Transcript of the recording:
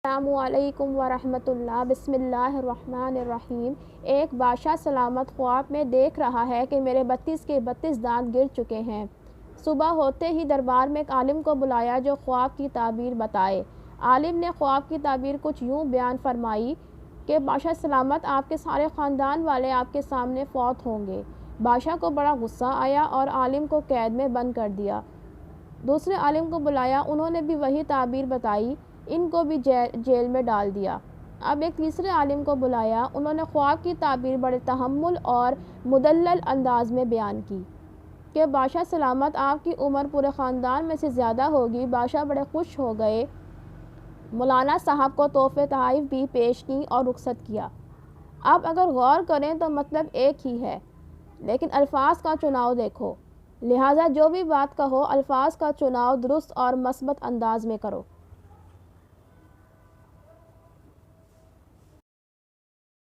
السلام علیکم ورحمۃ اللہ۔ بسم اللہ الرحمن الرحیم۔ ایک بادشاہ سلامت خواب میں دیکھ رہا ہے کہ میرے 32 کے 32 دانت گر چکے ہیں۔ صبح ہوتے ہی دربار میں ایک عالم کو بلایا جو خواب کی تعبیر بتائے۔ عالم نے خواب کی تعبیر کچھ یوں بیان فرمائی کہ بادشاہ سلامت، آپ کے سارے خاندان والے آپ کے سامنے فوت ہوں گے۔ بادشاہ کو بڑا غصہ آیا اور عالم کو قید میں بند کر دیا۔ دوسرے عالم کو بلایا، انہوں نے بھی وہی تعبیر بتائی، ان کو بھی جیل میں ڈال دیا۔ اب ایک تیسرے عالم کو بلایا، انہوں نے خواب کی تعبیر بڑے تحمل اور مدلل انداز میں بیان کی کہ بادشاہ سلامت، آپ کی عمر پورے خاندان میں سے زیادہ ہوگی۔ بادشاہ بڑے خوش ہو گئے، مولانا صاحب کو تحفے تحائف بھی پیش کی اور رخصت کیا۔ اب اگر غور کریں تو مطلب ایک ہی ہے، لیکن الفاظ کا چناؤ دیکھو، لہٰذا جو بھی بات کہو الفاظ کا چناؤ درست اور مثبت انداز میں کرو۔